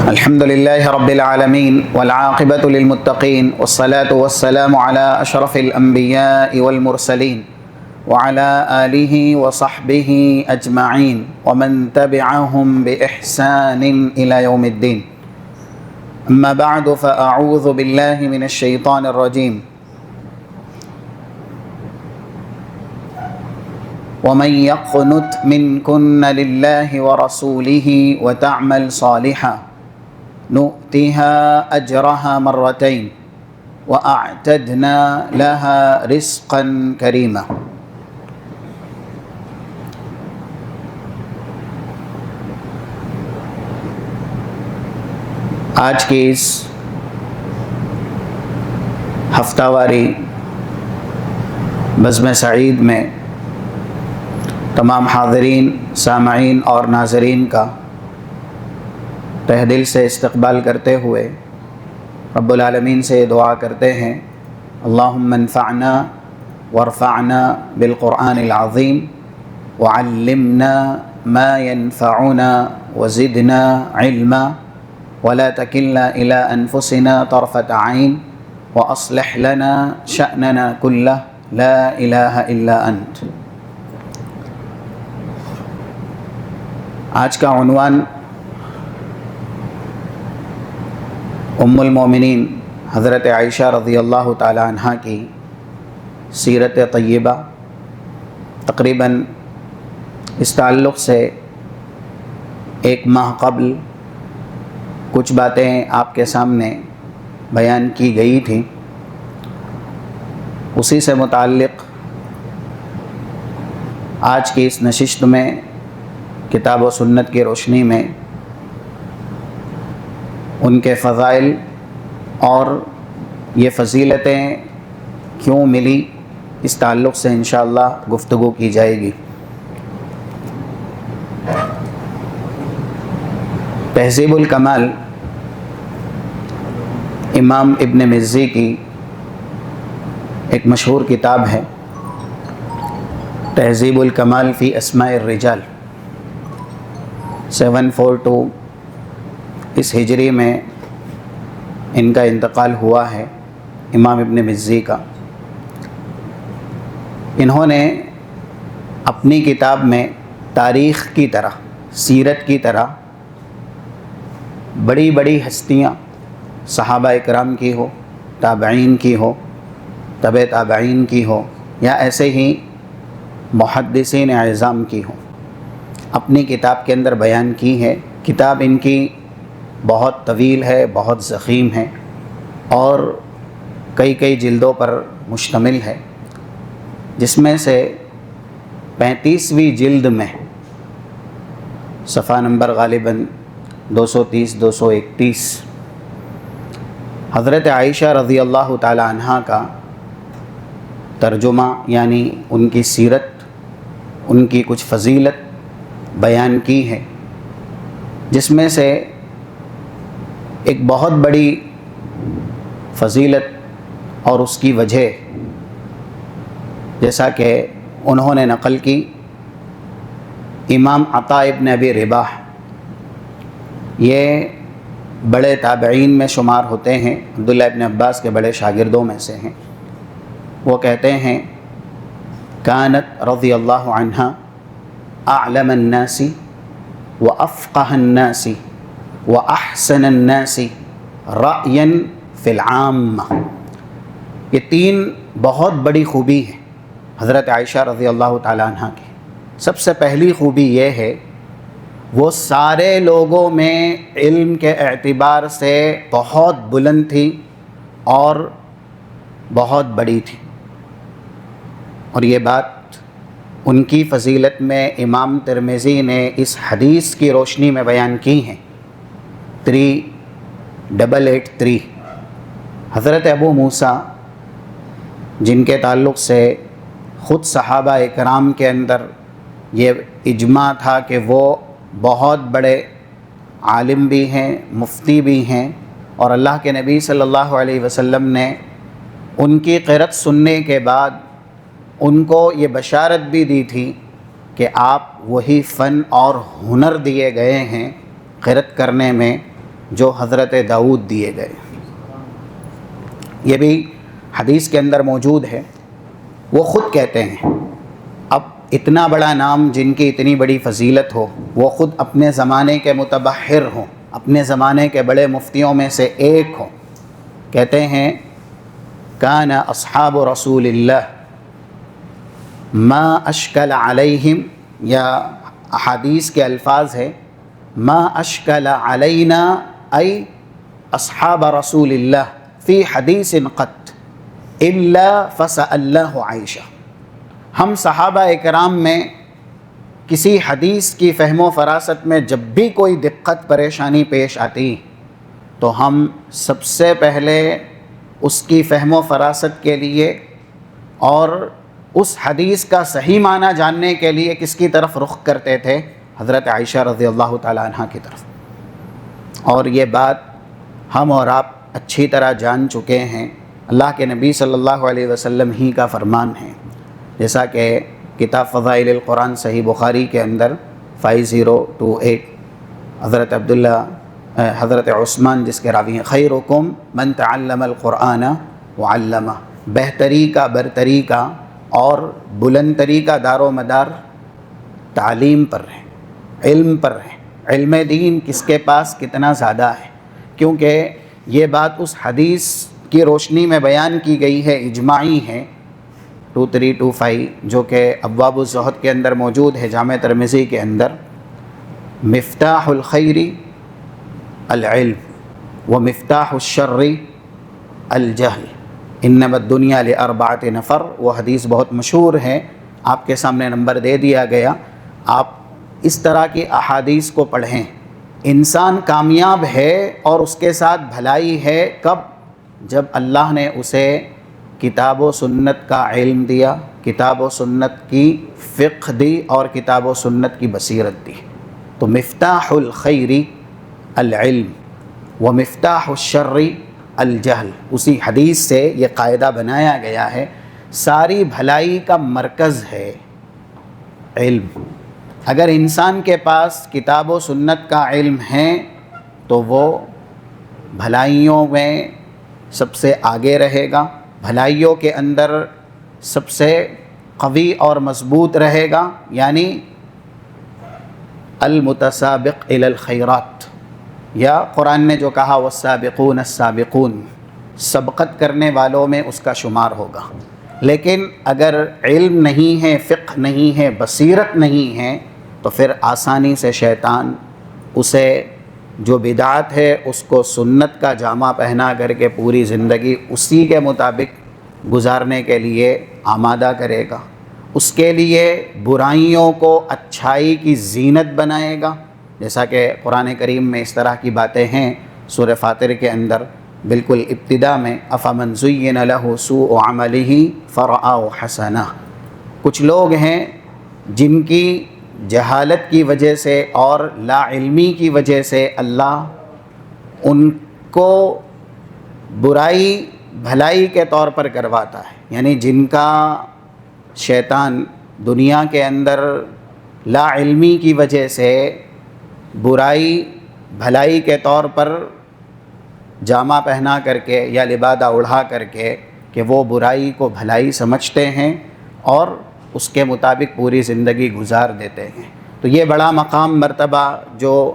الحمد لله رب العالمين والعاقبة للمتقين والصلاة والسلام على أشرف الأنبياء والمرسلين وعلى آله وصحبه أجمعين ومن تبعهم بإحسان إلى يوم الدين. أما بعد فأعوذ بالله من الشيطان الرجيم. ومن يقنت منكن لله ورسوله وتعمل صالحا نؤتها أجرها مرتين وأعتدنا لها رزقا كريما. آج کی اس ہفتہ واری بزم سعید میں تمام حاضرین، سامعین اور ناظرین کا تہ دل سے استقبال کرتے ہوئے رب العالمین سے دعا کرتے ہیں، اللہم انفعنا وارفعنا بالقرآن العظیم وعلمنا ما ينفعنا وزدنا علما ولا تکلنا إلى أنفسنا طرفة عین وأصلح لنا شأننا كله لا إله إلا أنت. آج کا عنوان ام المومنین حضرت عائشہ رضی اللہ تعالی عنہ کی سیرت طیبہ. تقریباً اس تعلق سے ایک ماہ قبل کچھ باتیں آپ کے سامنے بیان کی گئی تھیں. اسی سے متعلق آج کی اس نشست میں کتاب و سنت کی روشنی میں ان کے فضائل اور یہ فضیلتیں کیوں ملی اس تعلق سے انشاءاللہ گفتگو کی جائے گی. تہذیب الکمال امام ابن مزی کی ایک مشہور کتاب ہے، تہذیب الکمال فی اسماء الرجال. 742 اس ہجری میں ان کا انتقال ہوا ہے، امام ابن مزی کا. انہوں نے اپنی کتاب میں تاریخ کی طرح، سیرت کی طرح بڑی بڑی ہستیاں، صحابہ اکرام کی ہو، تابعین کی ہو، تبع تابعین کی ہو، یا ایسے ہی محدثین اعظام کی ہو، اپنی کتاب کے اندر بیان کی ہے. کتاب ان کی بہت طویل ہے، بہت ضخیم ہے اور کئی جلدوں پر مشتمل ہے، جس میں سے 35ویں جلد میں صفحہ نمبر غالباً 230-231 حضرت عائشہ رضی اللہ تعالی عنہ کا ترجمہ، یعنی ان کی سیرت، ان کی کچھ فضیلت بیان کی ہے، جس میں سے ایک بہت بڑی فضیلت اور اس کی وجہ جیسا کہ انہوں نے نقل کی امام عطا ابن ابی رباح، یہ بڑے تابعین میں شمار ہوتے ہیں، عبداللہ ابن عباس کے بڑے شاگردوں میں سے ہیں. وہ کہتے ہیں کانت رضی اللہ عنہ اعلم الناس وافقہ الناس واحسن الناس رأیا فی العامہ. یہ 3 بہت بڑی خوبی ہے حضرت عائشہ رضی اللہ تعالی عنہ کی. سب سے پہلی خوبی یہ ہے وہ سارے لوگوں میں علم کے اعتبار سے بہت بلند تھی اور بہت بڑی تھی. اور یہ بات ان کی فضیلت میں امام ترمذی نے اس حدیث کی روشنی میں بیان کی ہیں. 3883 حضرت ابو موسیٰ، جن کے تعلق سے خود صحابہ اکرام کے اندر یہ اجماع تھا کہ وہ بہت بڑے عالم بھی ہیں، مفتی بھی ہیں، اور اللہ کے نبی صلی اللہ علیہ وسلم نے ان کی قرأت سننے کے بعد ان کو یہ بشارت بھی دی تھی کہ آپ وہی فن اور ہنر دیے گئے ہیں قرأت کرنے میں جو حضرت داؤد دیے گئے۔ یہ بھی حدیث کے اندر موجود ہے۔ وہ خود کہتے ہیں، اب اتنا بڑا نام جن کی اتنی بڑی فضیلت ہو، وہ خود اپنے زمانے کے متبحر ہوں، اپنے زمانے کے بڑے مفتیوں میں سے ایک ہوں، کہتے ہیں کان اصحاب رسول اللہ ما اشکل علیہم، یا احادیث کے الفاظ ہے ما اشکل علینا ای اصحاب رسول اللہ فی حدیث قط الا فسألناہ عائشہ۔ ہم صحابہ اکرام میں کسی حدیث کی فہم و فراست میں جب بھی کوئی دقت پریشانی پیش آتی تو ہم سب سے پہلے اس کی فہم و فراست کے لیے اور اس حدیث کا صحیح معنی جاننے کے لیے کس کی طرف رخ کرتے تھے؟ حضرت عائشہ رضی اللہ تعالی عنہ کی طرف۔ اور یہ بات ہم اور آپ اچھی طرح جان چکے ہیں، اللہ کے نبی صلی اللہ علیہ وسلم ہی کا فرمان ہے، جیسا کہ کتاب فضائل القرآن صحیح بخاری کے اندر 5028 حضرت عثمان جس کے راوی ہیں، خیرکم من تعلم القرآن وعلمہ، بہتری کا برتری کا اور بلندتری کا دار و مدار تعلیم پر ہے، علم پر ہے۔ علم دین کس کے پاس کتنا زیادہ ہے، کیونکہ یہ بات اس حدیث کی روشنی میں بیان کی گئی ہے، اجماعی ہے، 2325 جو کہ ابواب الزہد کے اندر موجود ہے، جامع ترمذی کے اندر، مفتاح الخیر العلم ومفتاح الشر الجہل انما الدنیا لاربعۃ نفر۔ وہ حدیث بہت مشہور ہے، آپ کے سامنے نمبر دے دیا گیا، آپ اس طرح کی احادیث کو پڑھیں۔ انسان کامیاب ہے اور اس کے ساتھ بھلائی ہے کب؟ جب اللہ نے اسے کتاب و سنت کا علم دیا، کتاب و سنت کی فقہ دی اور کتاب و سنت کی بصیرت دی۔ تو مفتاح الخیر العلم ومفتاح الشر الجہل، اسی حدیث سے یہ قاعدہ بنایا گیا ہے، ساری بھلائی کا مرکز ہے علم۔ اگر انسان کے پاس کتاب و سنت کا علم ہے تو وہ بھلائیوں میں سب سے آگے رہے گا، بھلائیوں کے اندر سب سے قوی اور مضبوط رہے گا، یعنی المتسابق الی الخیرات، یا قرآن نے جو کہا والسابقون السابقون، سبقت کرنے والوں میں اس کا شمار ہوگا۔ لیکن اگر علم نہیں ہے، فقہ نہیں ہے، بصیرت نہیں ہے، تو پھر آسانی سے شیطان اسے جو بدعت ہے اس کو سنت کا جامہ پہنا کر کے پوری زندگی اسی کے مطابق گزارنے کے لیے آمادہ کرے گا، اس کے لیے برائیوں کو اچھائی کی زینت بنائے گا، جیسا کہ قرآن کریم میں اس طرح کی باتیں ہیں۔ سورہ فاطر کے اندر بالکل ابتدا میں افمن زین لہ سوء عملہ فرآہ حسنہ، کچھ لوگ ہیں جن کی جہالت کی وجہ سے اور لا علمی کی وجہ سے اللہ ان کو برائی بھلائی کے طور پر کرواتا ہے، یعنی جن کا شیطان دنیا کے اندر لا علمی کی وجہ سے برائی بھلائی کے طور پر جامہ پہنا کر کے یا لبادہ اڑھا کر کے کہ وہ برائی کو بھلائی سمجھتے ہیں اور اس کے مطابق پوری زندگی گزار دیتے ہیں۔ تو یہ بڑا مقام مرتبہ جو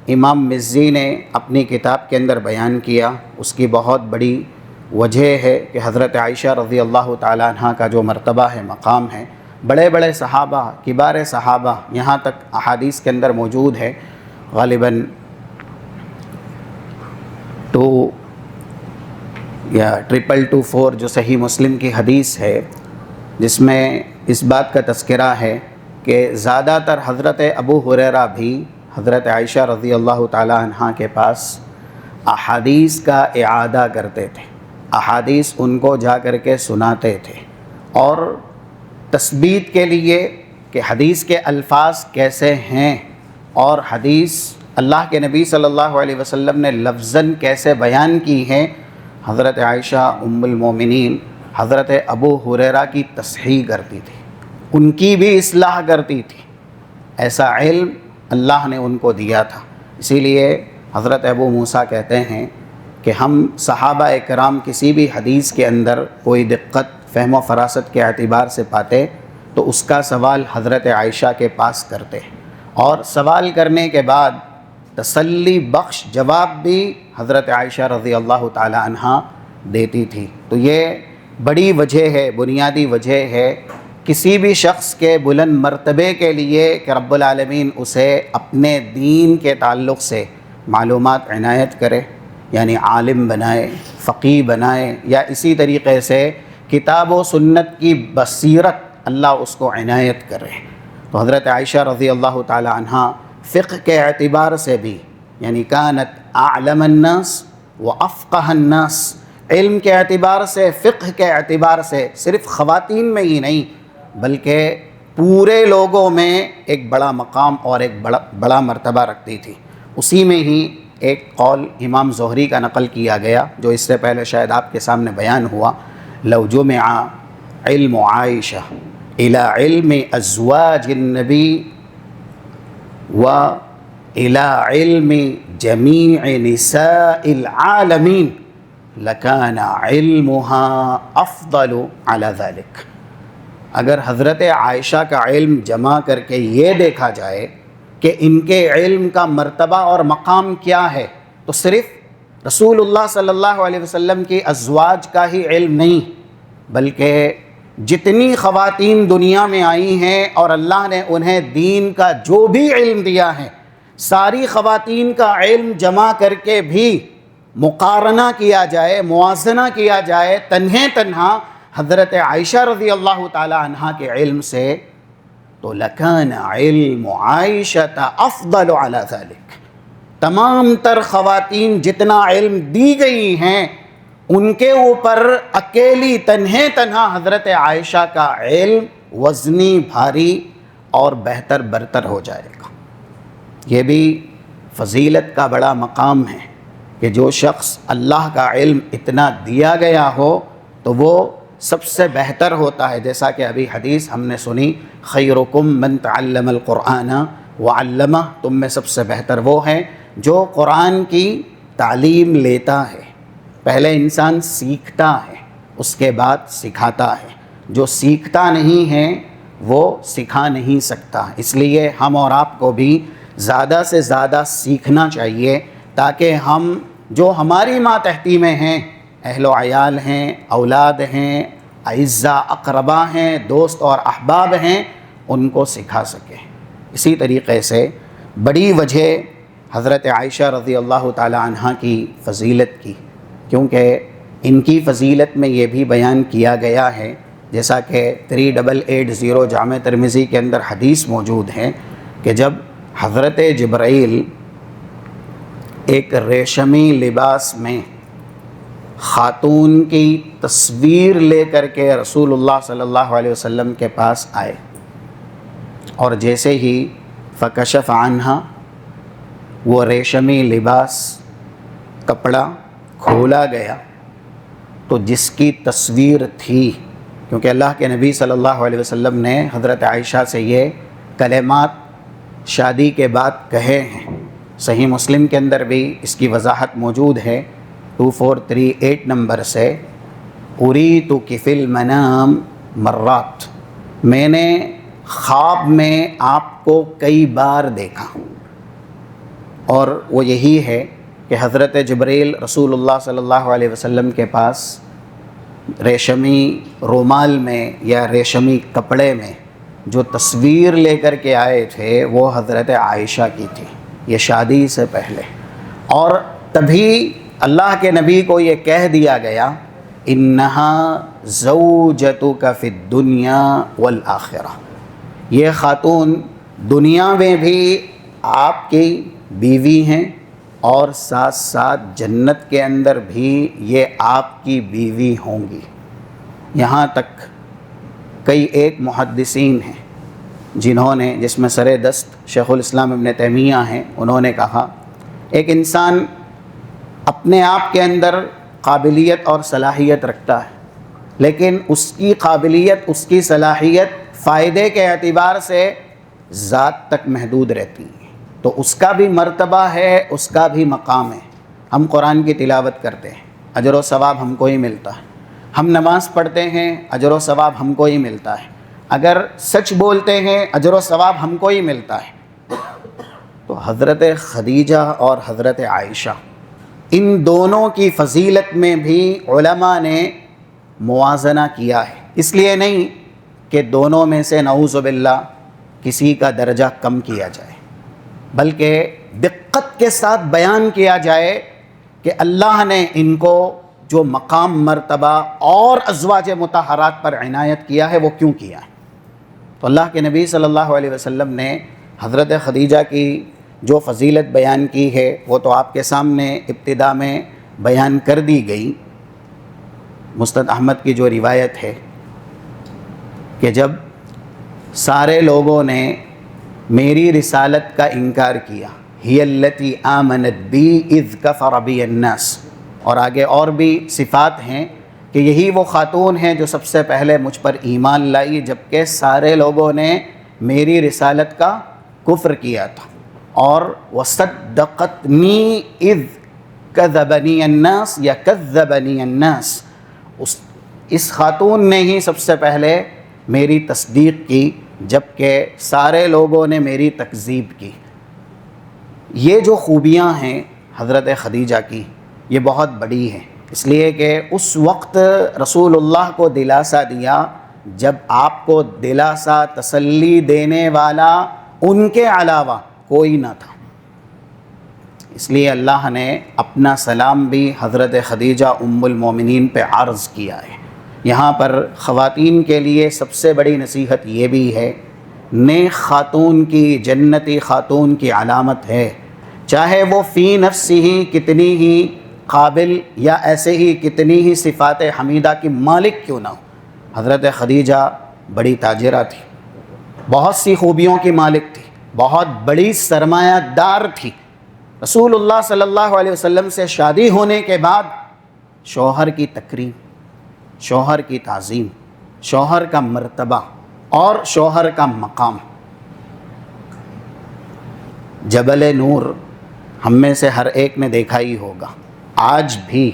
امام مزی نے اپنی کتاب کے اندر بیان کیا، اس کی بہت بڑی وجہ ہے کہ حضرت عائشہ رضی اللہ تعالیٰ عنہ کا جو مرتبہ ہے، مقام ہے، بڑے بڑے صحابہ، کبار صحابہ، یہاں تک احادیث کے اندر موجود ہے، غالباً 2224 جو صحیح مسلم کی حدیث ہے، جس میں اس بات کا تذکرہ ہے کہ زیادہ تر حضرت ابو ہریرہ بھی حضرت عائشہ رضی اللہ تعالیٰ عنہ کے پاس احادیث کا اعادہ کرتے تھے، احادیث ان کو جا کر کے سناتے تھے، اور تثبیت کے لیے کہ حدیث کے الفاظ کیسے ہیں اور حدیث اللہ کے نبی صلی اللہ علیہ وسلم نے لفظاً کیسے بیان کی ہے، حضرت عائشہ ام المومنین حضرت ابو ہریرہ کی تصحیح کرتی تھی، ان کی بھی اصلاح کرتی تھی۔ ایسا علم اللہ نے ان کو دیا تھا، اسی لیے حضرت ابو موسیٰ کہتے ہیں کہ ہم صحابہ کرام کسی بھی حدیث کے اندر کوئی دقت فہم و فراست کے اعتبار سے پاتے تو اس کا سوال حضرت عائشہ کے پاس کرتے، اور سوال کرنے کے بعد تسلی بخش جواب بھی حضرت عائشہ رضی اللہ تعالی عنہ دیتی تھی۔ تو یہ بڑی وجہ ہے، بنیادی وجہ ہے کسی بھی شخص کے بلند مرتبے کے لیے کہ رب العالمین اسے اپنے دین کے تعلق سے معلومات عنایت کرے، یعنی عالم بنائے، فقیہ بنائے، یا اسی طریقے سے کتاب و سنت کی بصیرت اللہ اس کو عنایت کرے۔ تو حضرت عائشہ رضی اللہ تعالی عنہ فقہ کے اعتبار سے بھی، یعنی کانت اعلم الناس و افقہ الناس، علم کے اعتبار سے، فقہ کے اعتبار سے صرف خواتین میں ہی نہیں بلکہ پورے لوگوں میں ایک بڑا مقام اور ایک بڑا مرتبہ رکھتی تھی۔ اسی میں ہی ایک قول امام زہری کا نقل کیا گیا جو اس سے پہلے شاید آپ کے سامنے بیان ہوا، لو جمع علم عائشہ الى علم ازواج النبی و الى علم جمیع نساء العالمین لکان علمها افضل على ذلك۔ اگر حضرت عائشہ کا علم جمع کر کے یہ دیکھا جائے کہ ان کے علم کا مرتبہ اور مقام کیا ہے، تو صرف رسول اللہ صلی اللہ علیہ وسلم کی ازواج کا ہی علم نہیں بلکہ جتنی خواتین دنیا میں آئی ہیں اور اللہ نے انہیں دین کا جو بھی علم دیا ہے، ساری خواتین کا علم جمع کر کے بھی مقارنہ کیا جائے، موازنہ کیا جائے تنہا حضرت عائشہ رضی اللہ تعالی عنہ کے علم سے، تو لکان علم عائشہ افضل علی ذلک۔ تمام تر خواتین جتنا علم دی گئی ہیں ان کے اوپر اکیلی تنہا حضرت عائشہ کا علم وزنی، بھاری اور بہتر برتر ہو جائے گا۔ یہ بھی فضیلت کا بڑا مقام ہے کہ جو شخص اللہ کا علم اتنا دیا گیا ہو تو وہ سب سے بہتر ہوتا ہے، جیسا کہ ابھی حدیث ہم نے سنی، خیرکم من تعلم القرآن وعلمہ، تم میں سب سے بہتر وہ ہے جو قرآن کی تعلیم لیتا ہے۔ پہلے انسان سیکھتا ہے، اس کے بعد سکھاتا ہے، جو سیکھتا نہیں ہے وہ سکھا نہیں سکتا۔ اس لیے ہم اور آپ کو بھی زیادہ سے زیادہ سیکھنا چاہیے تاکہ ہم جو ہماری ماتحتی میں ہیں، اہل و عیال ہیں، اولاد ہیں، اعزاء اقربا ہیں، دوست اور احباب ہیں، ان کو سکھا سکیں۔ اسی طریقے سے بڑی وجہ حضرت عائشہ رضی اللہ تعالی عنہ کی فضیلت کی، کیونکہ ان کی فضیلت میں یہ بھی بیان کیا گیا ہے، جیسا کہ 3880 جامع ترمذی کے اندر حدیث موجود ہے کہ جب حضرت جبرائیل ایک ریشمی لباس میں خاتون کی تصویر لے کر کے رسول اللہ صلی اللہ علیہ وسلم کے پاس آئے، اور جیسے ہی فکشف عنہا، وہ ریشمی لباس، کپڑا کھولا گیا تو جس کی تصویر تھی، کیونکہ اللہ کے نبی صلی اللہ علیہ وسلم نے حضرت عائشہ سے یہ کلمات شادی کے بعد کہے ہیں، صحیح مسلم کے اندر بھی اس کی وضاحت موجود ہے 2438 نمبر سے، اُریتُکِ فِی الْمَنَامِ مرات، میں نے خواب میں آپ کو کئی بار دیکھا۔ اور وہ یہی ہے کہ حضرت جبرائیل رسول اللہ صلی اللہ علیہ وسلم کے پاس ریشمی رومال میں یا ریشمی کپڑے میں جو تصویر لے کر کے آئے تھے وہ حضرت عائشہ کی تھی، یہ شادی سے پہلے۔ اور تبھی اللہ کے نبی کو یہ کہہ دیا گیا، انہا زوجتک فی الدنیا والآخرہ، یہ خاتون دنیا میں بھی آپ کی بیوی ہیں اور ساتھ ساتھ جنت کے اندر بھی یہ آپ کی بیوی ہوں گی۔ یہاں تک کئی ایک محدثین ہیں جنہوں نے، جس میں سر دست شیخ الاسلام ابن تیمیہ ہیں، انہوں نے کہا ایک انسان اپنے آپ کے اندر قابلیت اور صلاحیت رکھتا ہے، لیکن اس کی قابلیت، اس کی صلاحیت فائدے کے اعتبار سے ذات تک محدود رہتی ہے۔ تو اس کا بھی مرتبہ ہے، اس کا بھی مقام ہے۔ ہم قرآن کی تلاوت کرتے ہیں، اجر و ثواب ہم کو ہی ملتا ہے۔ ہم نماز پڑھتے ہیں، اجر و ثواب ہم کو ہی ملتا ہے۔ اگر سچ بولتے ہیں، اجر و ثواب ہم کو ہی ملتا ہے۔ تو حضرت خدیجہ اور حضرت عائشہ، ان دونوں کی فضیلت میں بھی علماء نے موازنہ کیا ہے۔ اس لیے نہیں کہ دونوں میں سے نعوذ باللہ کسی کا درجہ کم کیا جائے، بلکہ دقت کے ساتھ بیان کیا جائے کہ اللہ نے ان کو جو مقام مرتبہ اور ازواج مطہرات پر عنایت کیا ہے وہ کیوں کیا ہے۔ تو اللہ کے نبی صلی اللہ علیہ وسلم نے حضرت خدیجہ کی جو فضیلت بیان کی ہے وہ تو آپ کے سامنے ابتدا میں بیان کر دی گئی۔ مسند احمد کی جو روایت ہے کہ جب سارے لوگوں نے میری رسالت کا انکار کیا، ہی التی آمنت بی اذ کفر بی الناس، اور آگے اور بھی صفات ہیں کہ یہی وہ خاتون ہیں جو سب سے پہلے مجھ پر ایمان لائی جبکہ سارے لوگوں نے میری رسالت کا کفر کیا تھا، اور وصدقتنی اذ کذبنی الناس یا کذبنی الناس، اس خاتون نے ہی سب سے پہلے میری تصدیق کی جبکہ سارے لوگوں نے میری تکذیب کی۔ یہ جو خوبیاں ہیں حضرت خدیجہ کی یہ بہت بڑی ہیں، اس لیے کہ اس وقت رسول اللہ کو دلاسا دیا جب آپ کو دلاسا تسلی دینے والا ان کے علاوہ کوئی نہ تھا۔ اس لیے اللہ نے اپنا سلام بھی حضرت خدیجہ ام المومنین پہ عرض کیا ہے۔ یہاں پر خواتین کے لیے سب سے بڑی نصیحت یہ بھی ہے، نیک خاتون کی، جنتی خاتون کی علامت ہے، چاہے وہ فی نفسی ہی کتنی ہی قابل یا ایسے ہی کتنی ہی صفات حمیدہ کی مالک کیوں نہ ہو۔ حضرت خدیجہ بڑی تاجرہ تھی، بہت سی خوبیوں کی مالک تھی، بہت بڑی سرمایہ دار تھی۔ رسول اللہ صلی اللہ علیہ وسلم سے شادی ہونے کے بعد شوہر کی تکریم، شوہر کی تعظیم، شوہر کا مرتبہ اور شوہر کا مقام۔ جبل نور ہم میں سے ہر ایک نے دیکھا ہی ہوگا، آج بھی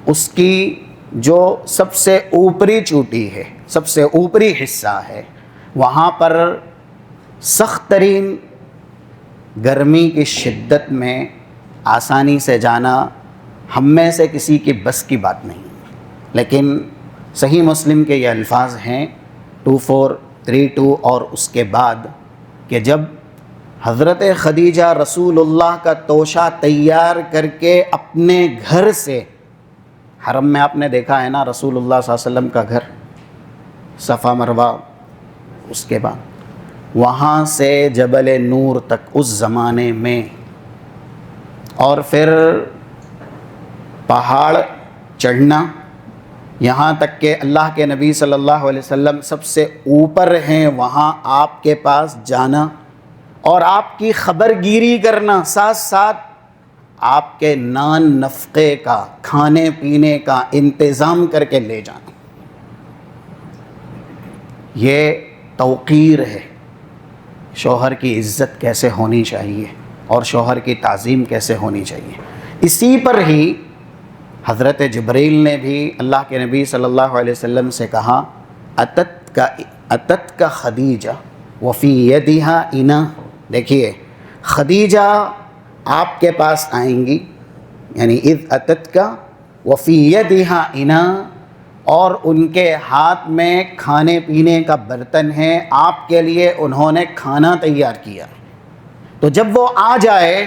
اس کی جو سب سے اوپری چوٹی ہے، سب سے اوپری حصہ ہے، وہاں پر سخت ترین گرمی کی شدت میں آسانی سے جانا ہم میں سے کسی کی بس کی بات نہیں، لیکن صحیح مسلم کے یہ الفاظ ہیں 2432 اور اس کے بعد کہ جب حضرت خدیجہ رسول اللہ کا توشہ تیار کر کے اپنے گھر سے، حرم میں آپ نے دیکھا ہے نا رسول اللہ صلی اللہ علیہ وسلم کا گھر، صفا مروہ، اس کے بعد وہاں سے جبل نور تک اس زمانے میں، اور پھر پہاڑ چڑھنا، یہاں تک کہ اللہ کے نبی صلی اللہ علیہ وسلم سب سے اوپر ہیں، وہاں آپ کے پاس جانا اور آپ کی خبر گیری کرنا، ساتھ ساتھ آپ کے نان نفقے کا، کھانے پینے کا انتظام کر کے لے جانا، یہ توقیر ہے۔ شوہر کی عزت کیسے ہونی چاہیے اور شوہر کی تعظیم کیسے ہونی چاہیے۔ اسی پر ہی حضرت جبریل نے بھی اللہ کے نبی صلی اللہ علیہ وسلم سے کہا اتت کا خدیجہ وفی یدہا انا، دیکھیے خدیجہ آپ کے پاس آئیں گی، یعنی اذ اتت کا وفی یدہا انا، اور ان کے ہاتھ میں کھانے پینے کا برتن ہے، آپ کے لیے انہوں نے کھانا تیار کیا، تو جب وہ آ جائے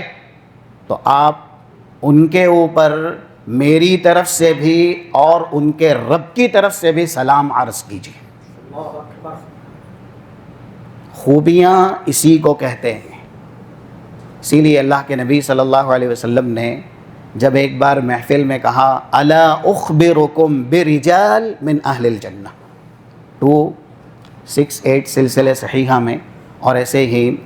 تو آپ ان کے اوپر میری طرف سے بھی اور ان کے رب کی طرف سے بھی سلام عرض کیجیے۔ خوبیاں اسی کو کہتے ہیں۔ اسی لیے اللہ کے نبی صلی اللہ علیہ وسلم نے جب ایک بار محفل میں کہا الا اخبرکم برجال من اہل الجنہ، 268 سلسلہ صحیحہ میں، اور ایسے ہی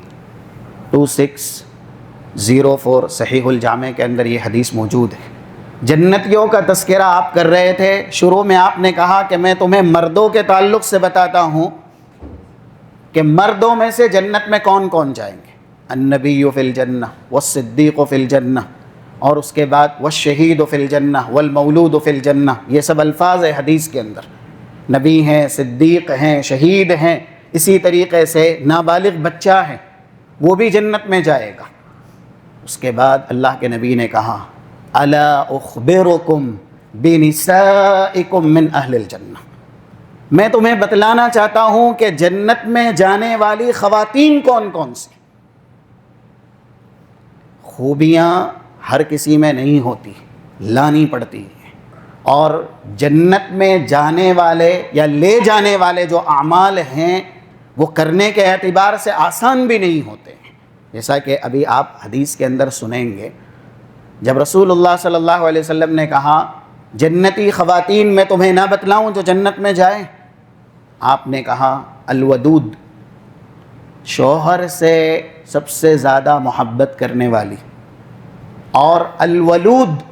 2604 صحیح الجامع کے اندر یہ حدیث موجود ہے۔ جنتیوں کا تذکرہ آپ کر رہے تھے، شروع میں آپ نے کہا کہ میں تمہیں مردوں کے تعلق سے بتاتا ہوں کہ مردوں میں سے جنت میں کون کون جائیں گے، النبی فی الجنہ والصدیق فی الجنہ، اور اس کے بعد والشہید فی الجنہ والمولود فی الجنہ، یہ سب الفاظ ہے حدیث کے اندر. نبی ہیں، صدیق ہیں، شہید ہیں، اسی طریقے سے نابالغ بچہ ہے وہ بھی جنت میں جائے گا. اس کے بعد اللہ کے نبی نے کہا الا اخبرکم بنسائکم من اہل الجنہ، میں تمہیں بتلانا چاہتا ہوں کہ جنت میں جانے والی خواتین کون کون سی. خوبیاں ہر کسی میں نہیں ہوتی، لانی پڑتی ہیں، اور جنت میں جانے والے یا لے جانے والے جو اعمال ہیں وہ کرنے کے اعتبار سے آسان بھی نہیں ہوتے ہیں. جیسا کہ ابھی آپ حدیث کے اندر سنیں گے، جب رسول اللہ صلی اللہ علیہ وسلم نے کہا جنتی خواتین میں تمہیں نہ بتلاؤں جو جنت میں جائیں، آپ نے کہا الودود، شوہر سے سب سے زیادہ محبت کرنے والی، اور الولود،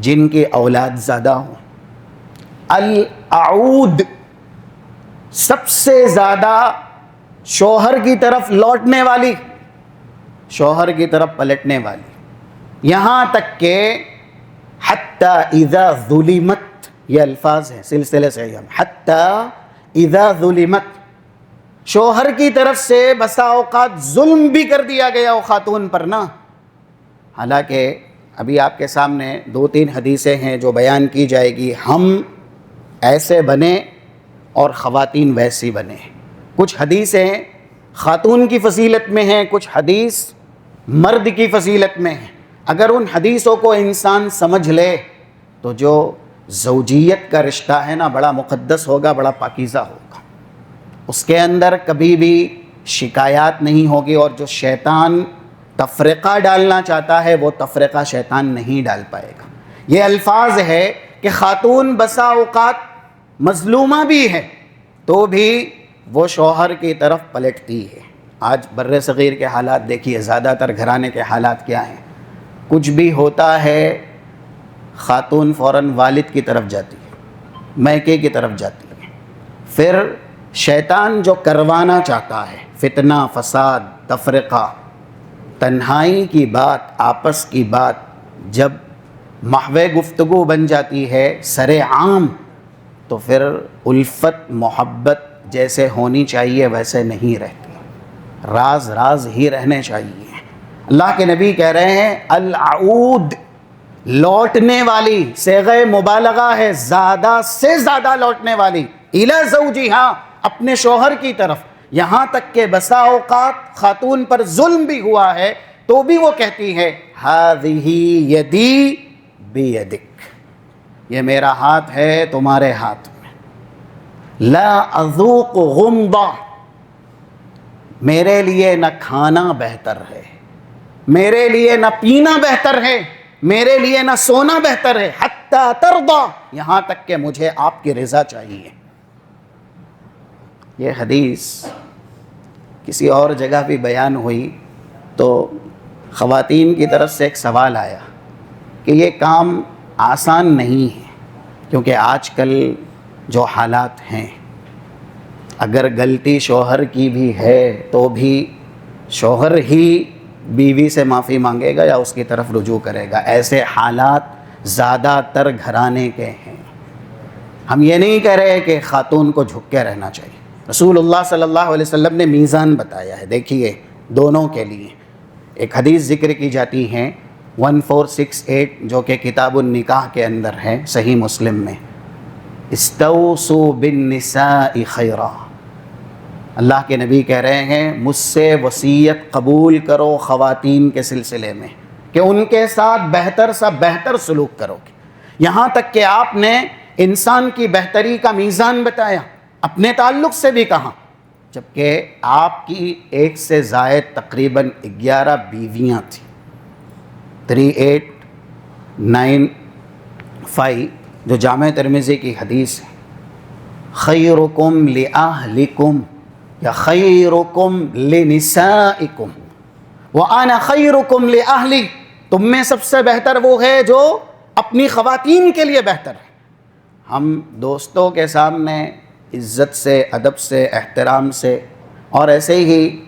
جن کی اولاد زیادہ ہوں، الاعود، سب سے زیادہ شوہر کی طرف لوٹنے والی، شوہر کی طرف پلٹنے والی. یہاں تک کہ حتی اذا ظلمت، یہ الفاظ ہیں سلسلے سے، حتی اذا ظلمت، شوہر کی طرف سے بسا اوقات ظلم بھی کر دیا گیا وہ خاتون پر نا. حالانکہ ابھی آپ کے سامنے 2-3 حدیثیں ہیں جو بیان کی جائے گی، ہم ایسے بنیں اور خواتین ویسی بنیں. کچھ حدیثیں خاتون کی فضیلت میں ہیں، کچھ حدیث مرد کی فضیلت میں ہیں. اگر ان حدیثوں کو انسان سمجھ لے تو جو زوجیت کا رشتہ ہے نا بڑا مقدس ہوگا، بڑا پاکیزہ ہوگا. اس کے اندر کبھی بھی شکایات نہیں ہوگی، اور جو شیطان تفرقہ ڈالنا چاہتا ہے وہ تفرقہ شیطان نہیں ڈال پائے گا. یہ الفاظ ہے کہ خاتون بسا اوقات مظلومہ بھی ہے تو بھی وہ شوہر کی طرف پلٹتی ہے. آج بر صغیر کے حالات دیکھیے، زیادہ تر گھرانے کے حالات کیا ہیں. کچھ بھی ہوتا ہے خاتون فوراً والد کی طرف جاتی ہے، میکے کی طرف جاتی ہے. پھر شیطان جو کروانا چاہتا ہے فتنہ، فساد، تفرقہ، تنہائی کی بات، آپس کی بات جب محو گفتگو بن جاتی ہے سر عام، تو پھر الفت محبت جیسے ہونی چاہیے ویسے نہیں رہتی، راز راز ہی رہنے چاہیے. اللہ کے نبی کہہ رہے ہیں العود، لوٹنے والی، صیغہ مبالغہ ہے، زیادہ سے زیادہ لوٹنے والی، الی زوجہا، اپنے شوہر کی طرف. یہاں تک کہ بسا اوقات خاتون پر ظلم بھی ہوا ہے تو بھی وہ کہتی ہے ہذہ یدی بیدک، یہ میرا ہاتھ ہے تمہارے ہاتھ میں. لا اذوق غمضہ، میرے لیے نہ کھانا بہتر ہے، میرے لیے نہ پینا بہتر ہے، میرے لیے نہ سونا بہتر ہے، حتی ترضا، یہاں تک کہ مجھے آپ کی رضا چاہیے. یہ حدیث کسی اور جگہ بھی بیان ہوئی تو خواتین کی طرف سے ایک سوال آیا کہ یہ کام آسان نہیں ہے، کیونکہ آج کل جو حالات ہیں، اگر غلطی شوہر کی بھی ہے تو بھی شوہر ہی بیوی سے معافی مانگے گا یا اس کی طرف رجوع کرے گا. ایسے حالات زیادہ تر گھرانے کے ہیں. ہم یہ نہیں کہہ رہے کہ خاتون کو جھک کے رہنا چاہیے. رسول اللہ صلی اللہ علیہ وسلم نے میزان بتایا ہے، دیکھیے دونوں کے لیے. ایک حدیث ذکر کی جاتی ہیں 1468 جو کہ کتاب النکاح کے اندر ہے، صحیح مسلم میں، استوصوا بالنساء خیرا. اللہ کے نبی کہہ رہے ہیں مجھ سے وصیت قبول کرو خواتین کے سلسلے میں کہ ان کے ساتھ بہتر سا بہتر سلوک کرو گے. یہاں تک کہ آپ نے انسان کی بہتری کا میزان بتایا، اپنے تعلق سے بھی کہا، جبکہ آپ کی ایک سے زائد تقریباً 11 بیویاں تھیں. 3895 جو جامع ترمذی کی حدیث ہے، خیرکم لأہلکم یا خیرکم لنسائکم وانا خیرکم لأہلی، تم میں سب سے بہتر وہ ہے جو اپنی خواتین کے لیے بہتر ہے. ہم دوستوں کے سامنے عزت سے، ادب سے، احترام سے، اور ایسے ہی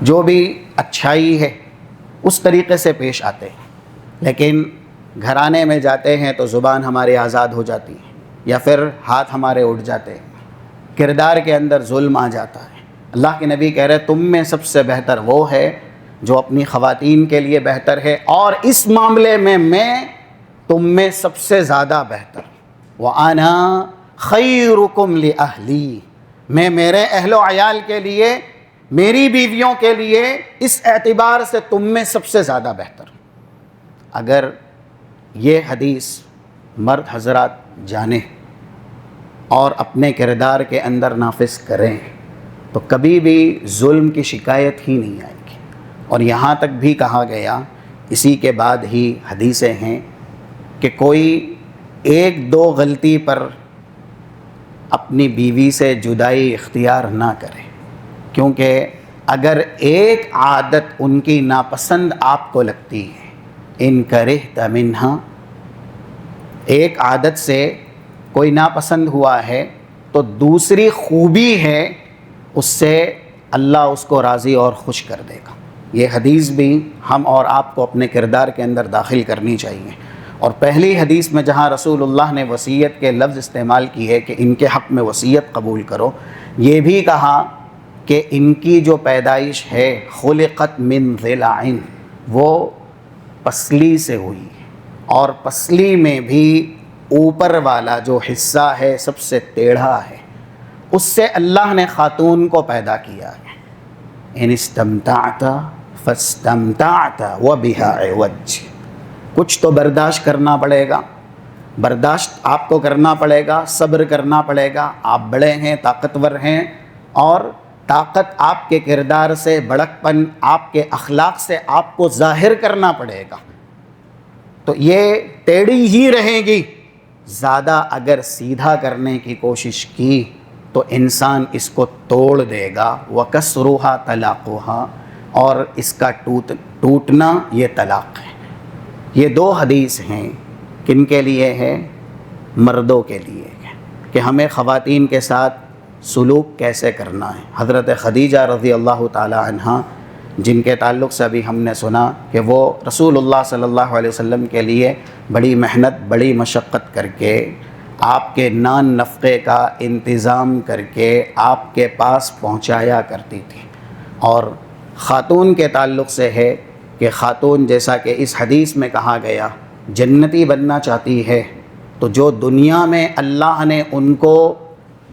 جو بھی اچھائی ہے اس طریقے سے پیش آتے ہیں، لیکن گھرانے میں جاتے ہیں تو زبان ہماری آزاد ہو جاتی ہے یا پھر ہاتھ ہمارے اٹھ جاتے ہیں، کردار کے اندر ظلم آ جاتا ہے۔ اللہ کے نبی کہہ رہے تم میں سب سے بہتر وہ ہے جو اپنی خواتین کے لیے بہتر ہے، اور اس معاملے میں تم میں سب سے زیادہ بہتر، وَأَنَا خَيْرُكُمْ لِأَهْلِي، میں میرے اہل و عیال کے لیے، میری بیویوں کے لیے اس اعتبار سے تم میں سب سے زیادہ بہتر۔ اگر یہ حدیث مرد حضرات جانیں اور اپنے کردار کے اندر نافذ کریں تو کبھی بھی ظلم کی شکایت ہی نہیں آئے گی۔ اور یہاں تک بھی کہا گیا، اسی کے بعد ہی حدیثیں ہیں کہ کوئی ایک دو غلطی پر اپنی بیوی سے جدائی اختیار نہ کرے، کیونکہ اگر ایک عادت ان کی ناپسند آپ کو لگتی ہے، ان کرہت منہا، ایک عادت سے کوئی ناپسند ہوا ہے تو دوسری خوبی ہے اس سے اللہ اس کو راضی اور خوش کر دے گا۔ یہ حدیث بھی ہم اور آپ کو اپنے کردار کے اندر داخل کرنی چاہیے۔ اور پہلی حدیث میں جہاں رسول اللہ نے وصیت کے لفظ استعمال کی ہے کہ ان کے حق میں وصیت قبول کرو، یہ بھی کہا کہ ان کی جو پیدائش ہے خلقت من ضلع، وہ پسلی سے ہوئی ہے، اور پسلی میں بھی اوپر والا جو حصہ ہے سب سے ٹیڑھا ہے، اس سے اللہ نے خاتون کو پیدا کیا ہے۔ ان استمتعت فاستمتعت وبها عوج، کچھ تو برداشت کرنا پڑے گا، برداشت آپ کو کرنا پڑے گا، صبر کرنا پڑے گا، آپ بڑے ہیں، طاقتور ہیں، اور طاقت آپ کے کردار سے، بڑکپن آپ کے اخلاق سے آپ کو ظاہر کرنا پڑے گا، تو یہ ٹیڑھی ہی رہے گی۔ زیادہ اگر سیدھا کرنے کی کوشش کی تو انسان اس کو توڑ دے گا، وَكَسْرُهَا طَلَاقُهَا، اور اس کا ٹوٹنا یہ طلاق ہے۔ یہ دو حدیث ہیں، کن کے لیے ہے؟ مردوں کے لیے ہے کہ ہمیں خواتین کے ساتھ سلوک کیسے کرنا ہے۔ حضرت خدیجہ رضی اللہ تعالی عنہ، جن کے تعلق سے ابھی ہم نے سنا کہ وہ رسول اللہ صلی اللہ علیہ وسلم کے لیے بڑی محنت، بڑی مشقت کر کے، آپ کے نان نفقے کا انتظام کر کے آپ کے پاس پہنچایا کرتی تھی۔ اور خاتون کے تعلق سے ہے کہ خاتون، جیسا کہ اس حدیث میں کہا گیا، جنتی بننا چاہتی ہے تو جو دنیا میں اللہ نے ان کو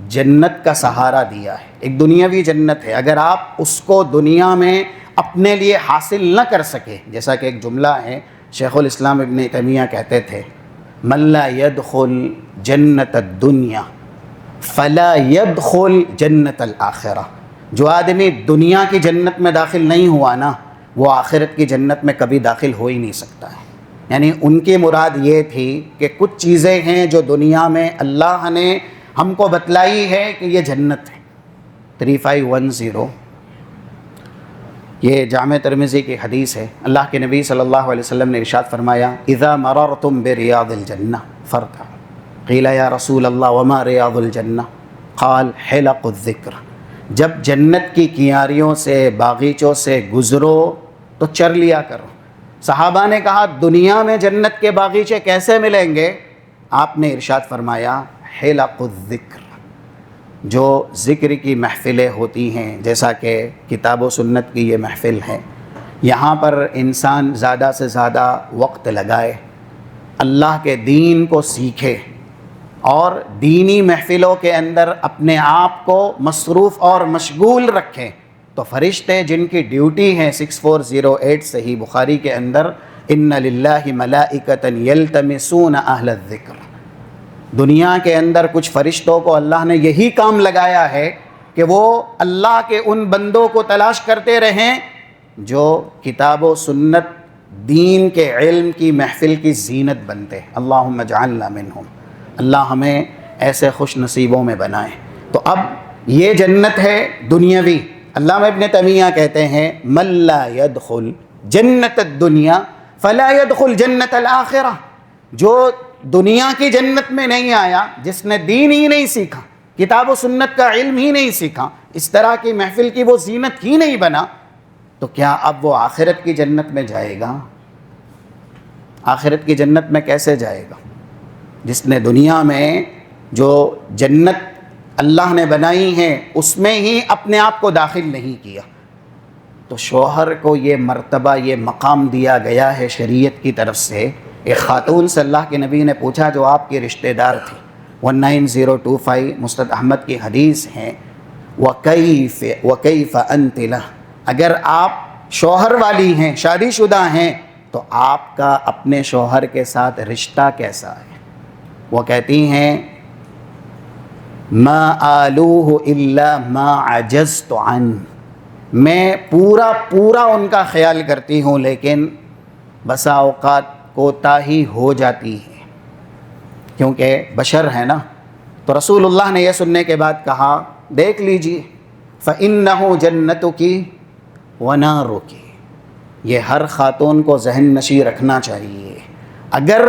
جنت کا سہارا دیا ہے، ایک دنیاوی جنت ہے، اگر آپ اس کو دنیا میں اپنے لیے حاصل نہ کر سکے، جیسا کہ ایک جملہ ہے شیخ الاسلام ابن تیمیہ کہتے تھے، من لا يدخل جنت الدنیا فلا يدخل جنت الآخرہ، جو آدمی دنیا کی جنت میں داخل نہیں ہوا نا، وہ آخرت کی جنت میں کبھی داخل ہو ہی نہیں سکتا ہے۔ یعنی ان کی مراد یہ تھی کہ کچھ چیزیں ہیں جو دنیا میں اللہ نے ہم کو بتلائی ہے کہ یہ جنت ہے۔ 3510، یہ جامع ترمذی کی حدیث ہے، اللہ کے نبی صلی اللہ علیہ وسلم نے ارشاد فرمایا، اذا مررتم بریاض الجنہ فارتعوا، قیل یا رسول اللہ وما ریاض الجنہ، قال حلق الذکر، جب جنت کی کیاریوں سے، باغیچوں سے گزرو تو چر لیا کرو۔ صحابہ نے کہا دنیا میں جنت کے باغیچے کیسے ملیں گے؟ آپ نے ارشاد فرمایا حلق الذکر، جو ذکر کی محفلیں ہوتی ہیں، جیسا کہ کتاب و سنت کی یہ محفل ہے، یہاں پر انسان زیادہ سے زیادہ وقت لگائے، اللہ کے دین کو سیکھے، اور دینی محفلوں کے اندر اپنے آپ کو مصروف اور مشغول رکھے، تو فرشتے جن کی ڈیوٹی ہے 6408 صحیح بخاری کے اندر، ان للہ ملائکۃ یلتمسون اہل الذکر، دنیا کے اندر کچھ فرشتوں کو اللہ نے یہی کام لگایا ہے کہ وہ اللہ کے ان بندوں کو تلاش کرتے رہیں جو کتاب و سنت، دین کے علم کی محفل کی زینت بنتے۔ اللہم اجعلنا منہم، اللہ ہمیں ایسے خوش نصیبوں میں بنائے۔ تو اب یہ جنت ہے دنیاوی۔ علامہ ابن تیمیہ کہتے ہیں من لا يدخل جنت الدنیا فلا يدخل جنت الآخرہ، جو دنیا کی جنت میں نہیں آیا، جس نے دین ہی نہیں سیکھا، کتاب و سنت کا علم ہی نہیں سیکھا، اس طرح کی محفل کی وہ زینت ہی نہیں بنا، تو کیا اب وہ آخرت کی جنت میں جائے گا؟ آخرت کی جنت میں کیسے جائے گا؟ جس نے دنیا میں جو جنت اللہ نے بنائی ہے اس میں ہی اپنے آپ کو داخل نہیں کیا. تو شوہر کو یہ مرتبہ، یہ مقام دیا گیا ہے شریعت کی طرف سے. ایک خاتون سے اللہ کے نبی نے پوچھا جو آپ کی رشتہ دار تھی، 19025 مسند احمد کی حدیث ہے، وَكَيْفَ أَنْتِ لَهُ، اگر آپ شوہر والی ہیں، شادی شدہ ہیں، تو آپ کا اپنے شوہر کے ساتھ رشتہ کیسا ہے؟ وہ کہتی ہیں مَا آلُوهُ إِلَّا مَا عَجَزْتُ عَنْهُ، میں پورا ان کا خیال کرتی ہوں لیکن بسا اوقات کوتاہی ہو جاتی ہے، کیونکہ بشر ہے نا. تو رسول اللہ نے یہ سننے کے بعد کہا دیکھ لیجیے فَإِنَّهُ جَنَّتُكِ وَنَارُكِ، یہ ہر خاتون کو ذہن نشیں رکھنا چاہیے. اگر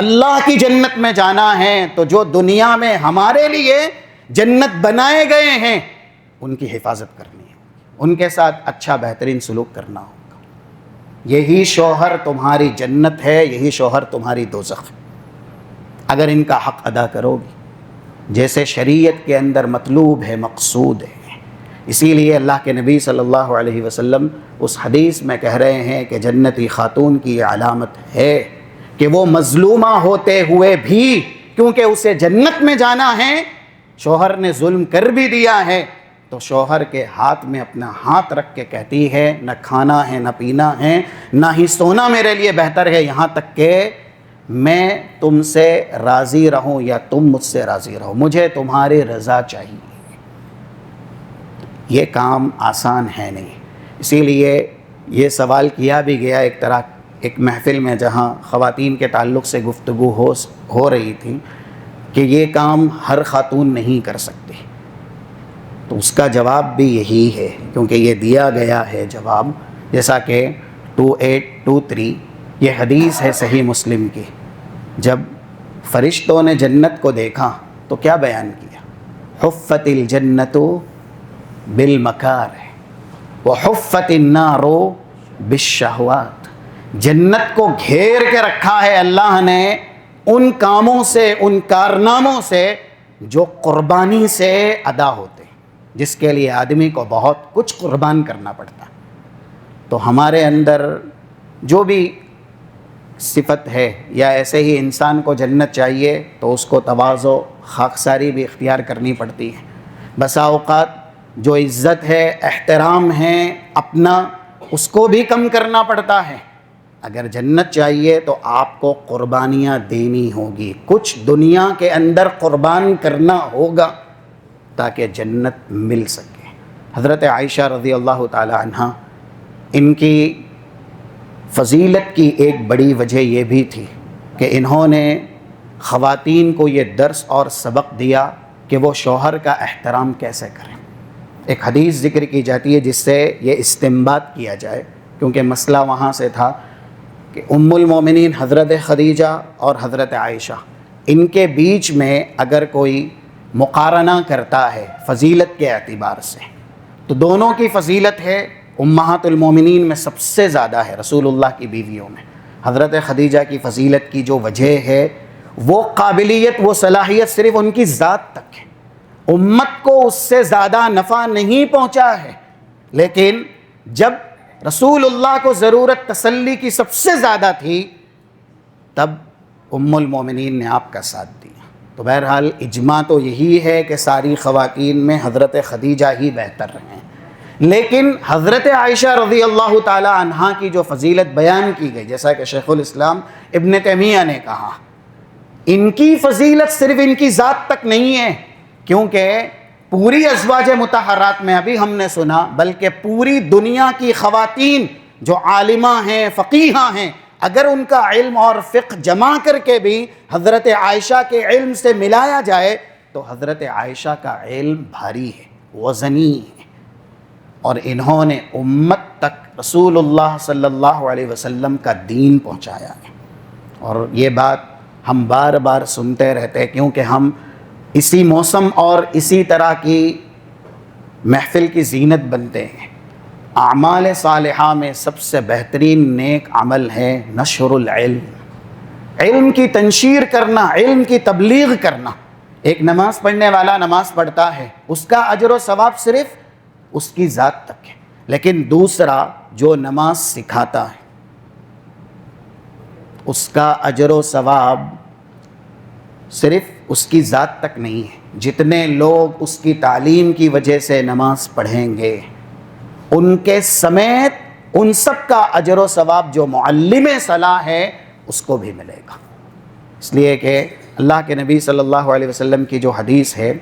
اللہ کی جنت میں جانا ہے تو جو دنیا میں ہمارے لیے جنت بنائے گئے ہیں ان کی حفاظت کرنی ہے، ان کے ساتھ اچھا بہترین سلوک کرنا ہوگا. یہی شوہر تمہاری جنت ہے، یہی شوہر تمہاری دوزخ ہے اگر ان کا حق ادا کرو گی، جیسے شریعت کے اندر مطلوب ہے، مقصود ہے. اسی لیے اللہ کے نبی صلی اللہ علیہ وسلم اس حدیث میں کہہ رہے ہیں کہ جنتی خاتون کی یہ علامت ہے کہ وہ مظلومہ ہوتے ہوئے بھی، کیونکہ اسے جنت میں جانا ہے، شوہر نے ظلم کر بھی دیا ہے تو شوہر کے ہاتھ میں اپنا ہاتھ رکھ کے کہتی ہے نہ کھانا ہے نہ پینا ہے نہ ہی سونا میرے لیے بہتر ہے، یہاں تک کہ میں تم سے راضی رہوں یا تم مجھ سے راضی رہو، مجھے تمہاری رضا چاہیے. یہ کام آسان ہے نہیں. اسی لیے یہ سوال کیا بھی گیا ایک محفل میں جہاں خواتین کے تعلق سے گفتگو ہو رہی تھی کہ یہ کام ہر خاتون نہیں کر سکتی. تو اس کا جواب بھی یہی ہے، کیونکہ یہ دیا گیا ہے جواب، جیسا کہ 2823 یہ حدیث ہے صحیح مسلم کی. جب فرشتوں نے جنت کو دیکھا تو کیا بیان کیا؟ حفت الجنت بالمکارہ وحفت النار بالشہوات. جنت کو گھیر کے رکھا ہے اللہ نے ان کاموں سے، ان کارناموں سے جو قربانی سے ادا ہوتے ہیں، جس کے لیے آدمی کو بہت کچھ قربان کرنا پڑتا. تو ہمارے اندر جو بھی صفت ہے یا ایسے ہی انسان کو جنت چاہیے تو اس کو تواضع، خاکساری بھی اختیار کرنی پڑتی ہے. بسا اوقات جو عزت ہے، احترام ہے اپنا، اس کو بھی کم کرنا پڑتا ہے. اگر جنت چاہیے تو آپ کو قربانیاں دینی ہوگی، کچھ دنیا کے اندر قربان کرنا ہوگا تاکہ جنت مل سکے. حضرت عائشہ رضی اللہ تعالی عنہ، ان کی فضیلت کی ایک بڑی وجہ یہ بھی تھی کہ انہوں نے خواتین کو یہ درس اور سبق دیا کہ وہ شوہر کا احترام کیسے کریں. ایک حدیث ذکر کی جاتی ہے جس سے یہ استنباط کیا جائے، کیونکہ مسئلہ وہاں سے تھا کہ ام المومنین حضرت خدیجہ اور حضرت عائشہ، ان کے بیچ میں اگر کوئی مقارنہ کرتا ہے فضیلت کے اعتبار سے تو دونوں کی فضیلت ہے امہات المومنین میں سب سے زیادہ ہے. رسول اللہ کی بیویوں میں حضرت خدیجہ کی فضیلت کی جو وجہ ہے، وہ قابلیت، وہ صلاحیت صرف ان کی ذات تک ہے، امت کو اس سے زیادہ نفع نہیں پہنچا ہے. لیکن جب رسول اللہ کو ضرورت تسلی کی سب سے زیادہ تھی تب ام المومنین نے آپ کا ساتھ دیا. تو بہرحال اجماع تو یہی ہے کہ ساری خواتین میں حضرت خدیجہ ہی بہتر ہیں. لیکن حضرت عائشہ رضی اللہ تعالی عنہا کی جو فضیلت بیان کی گئی، جیسا کہ شیخ الاسلام ابن تیمیہ نے کہا، ان کی فضیلت صرف ان کی ذات تک نہیں ہے، کیونکہ پوری ازواج مطہرات میں ابھی ہم نے سنا، بلکہ پوری دنیا کی خواتین جو عالمہ ہیں، فقیہہ ہیں، اگر ان کا علم اور فقہ جمع کر کے بھی حضرت عائشہ کے علم سے ملایا جائے تو حضرت عائشہ کا علم بھاری ہے، وزنی ہے، اور انہوں نے امت تک رسول اللہ صلی اللہ علیہ وسلم کا دین پہنچایا ہے. اور یہ بات ہم بار بار سنتے رہتے ہیں، کیونکہ ہم اسی موسم اور اسی طرح کی محفل کی زینت بنتے ہیں. اعمال صالحہ میں سب سے بہترین نیک عمل ہے نشر العلم، علم کی تنشیر کرنا، علم کی تبلیغ کرنا۔ ایک نماز پڑھنے والا نماز پڑھتا ہے، اس کا اجر و ثواب صرف اس کی ذات تک ہے، لیکن دوسرا جو نماز سکھاتا ہے اس کا اجر و ثواب صرف اس کی ذات تک نہیں ہے۔ جتنے لوگ اس کی تعلیم کی وجہ سے نماز پڑھیں گے ان کے سمیت ان سب کا اجر و ثواب جو معلم صلاح ہے اس کو بھی ملے گا۔ اس لیے کہ اللہ کے نبی صلی اللہ علیہ وسلم کی جو حدیث ہے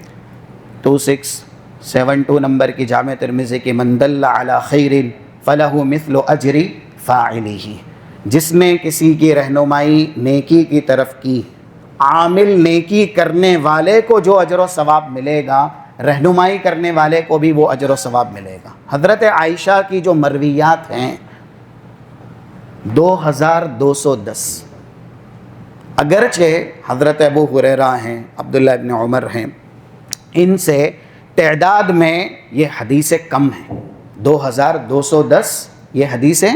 2672 نمبر کی جامع ترمذی کی، من دل علی خیر فلہ مثل اجر فاعلہ، جس نے کسی کی رہنمائی نیکی کی طرف کی، عامل نیکی کرنے والے کو جو اجر و ثواب ملے گا، رہنمائی کرنے والے کو بھی وہ اجر و ثواب ملے گا۔ حضرت عائشہ کی جو مرویات ہیں 2210، اگرچہ حضرت ابو ہریرہ ہیں، عبداللہ ابن عمر ہیں، ان سے تعداد میں یہ حدیثیں کم ہیں، 2210 یہ حدیثیں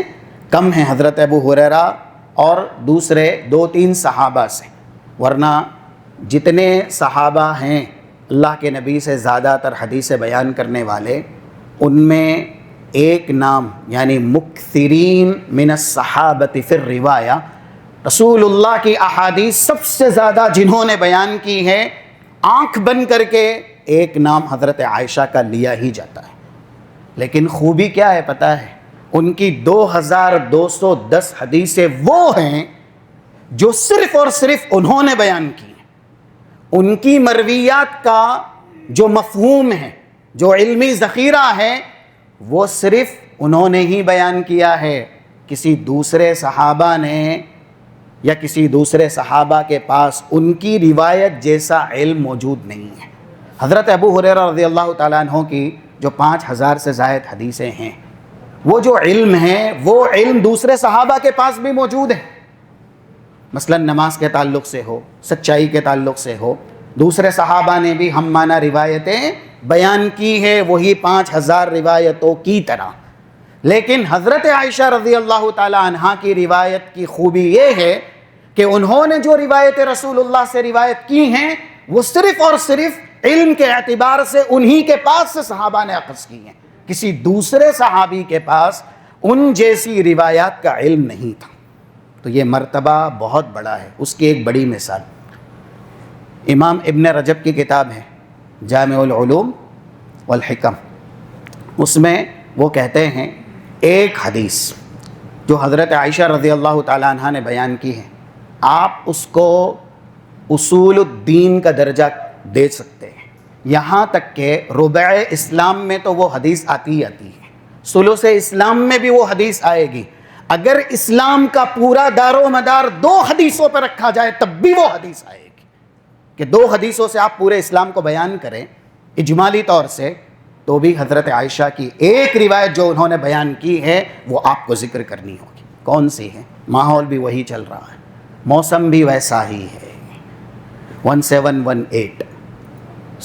کم ہیں حضرت ابو ہریرہ اور دوسرے 2-3 صحابہ سے، ورنہ جتنے صحابہ ہیں اللہ کے نبی سے زیادہ تر حدیث بیان کرنے والے، ان میں ایک نام یعنی مکثرین من الصحابۃ فی الروایہ، رسول اللہ کی احادیث سب سے زیادہ جنہوں نے بیان کی ہے، آنکھ بند کر کے ایک نام حضرت عائشہ کا لیا ہی جاتا ہے۔ لیکن خوبی کیا ہے پتہ ہے؟ ان کی 2210 حدیثیں وہ ہیں جو صرف اور صرف انہوں نے بیان کی ہیں۔ ان کی مرویات کا جو مفہوم ہے، جو علمی ذخیرہ ہے، وہ صرف انہوں نے ہی بیان کیا ہے، کسی دوسرے صحابہ نے یا کسی دوسرے صحابہ کے پاس ان کی روایت جیسا علم موجود نہیں ہے۔ حضرت ابو ہریرہ رضی اللہ تعالیٰ عنہ کی جو 5000 سے زائد حدیثیں ہیں، وہ جو علم ہے وہ علم دوسرے صحابہ کے پاس بھی موجود ہے۔ مثلا نماز کے تعلق سے ہو، سچائی کے تعلق سے ہو، دوسرے صحابہ نے بھی ہم معنی روایتیں بیان کی ہے، وہی 5000 روایتوں کی طرح۔ لیکن حضرت عائشہ رضی اللہ تعالی عنہا کی روایت کی خوبی یہ ہے کہ انہوں نے جو روایت رسول اللہ سے روایت کی ہیں وہ صرف اور صرف علم کے اعتبار سے انہی کے پاس سے صحابہ نے اخذ کی ہیں، کسی دوسرے صحابی کے پاس ان جیسی روایات کا علم نہیں تھا۔ تو یہ مرتبہ بہت بڑا ہے۔ اس کی ایک بڑی مثال امام ابن رجب کی کتاب ہے جامع العلوم والحکم، اس میں وہ کہتے ہیں ایک حدیث جو حضرت عائشہ رضی اللہ تعالیٰ عنہ نے بیان کی ہے، آپ اس کو اصول الدین کا درجہ دے سکتے ہیں، یہاں تک کہ ربع اسلام میں تو وہ حدیث آتی ہے، ثلث اسلام میں بھی وہ حدیث آئے گی۔ اگر اسلام کا پورا دار و مدار 2 حدیثوں پر رکھا جائے تب بھی وہ حدیث آئے گی، کہ 2 حدیثوں سے آپ پورے اسلام کو بیان کریں اجمالی طور سے، تو بھی حضرت عائشہ کی ایک روایت جو انہوں نے بیان کی ہے وہ آپ کو ذکر کرنی ہوگی۔ کون سی ہے؟ ماحول بھی وہی چل رہا ہے، موسم بھی ویسا ہی ہے۔ 1718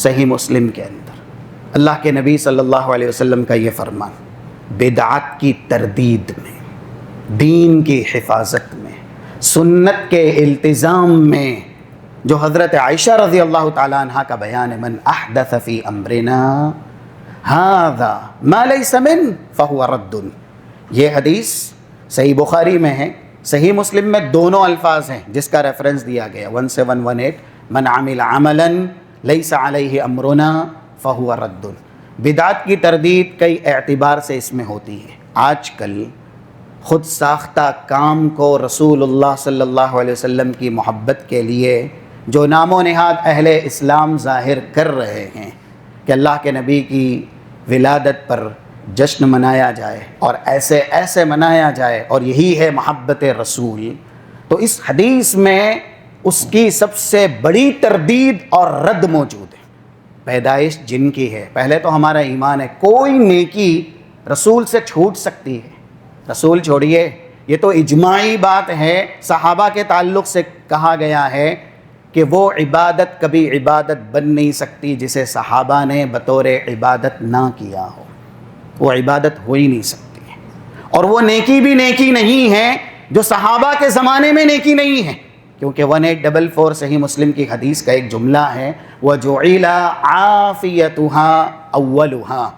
صحیح مسلم کے اندر اللہ کے نبی صلی اللہ علیہ وسلم کا یہ فرمان، بدعات کی تردید میں، دین کی حفاظت میں، سنت کے التزام میں، جو حضرت عائشہ رضی اللہ تعالی عنہ کا بیان ہے، من احدث فی امرنا ھذا ما لیس من فہو رد، یہ حدیث صحیح بخاری میں ہے، صحیح مسلم میں دونوں الفاظ ہیں جس کا ریفرنس دیا گیا 1718، من عمل عملا لیس علیہ امرنا فہو رد۔ بدعت کی تردید کئی اعتبار سے اس میں ہوتی ہے۔ آج کل خود ساختہ کام کو رسول اللہ صلی اللہ علیہ وسلم کی محبت کے لیے جو نام و نہاد اہل اسلام ظاہر کر رہے ہیں کہ اللہ کے نبی کی ولادت پر جشن منایا جائے اور ایسے ایسے منایا جائے اور یہی ہے محبت رسول، تو اس حدیث میں اس کی سب سے بڑی تردید اور رد موجود ہے۔ پیدائش جن کی ہے، پہلے تو ہمارا ایمان ہے کوئی نیکی رسول سے چھوٹ سکتی ہے، رسول چھوڑیے، یہ تو اجماعی بات ہے، صحابہ کے تعلق سے کہا گیا ہے کہ وہ عبادت کبھی عبادت بن نہیں سکتی جسے صحابہ نے بطور عبادت نہ کیا ہو۔ وہ عبادت ہو ہی نہیں سکتی ہے، اور وہ نیکی بھی نیکی نہیں ہے جو صحابہ کے زمانے میں نیکی نہیں ہے، کیونکہ 1844 صحیح مسلم کی حدیث کا ایک جملہ ہے وَجُعِلَ عَافِيَتُهَا أَوَّلُهَا،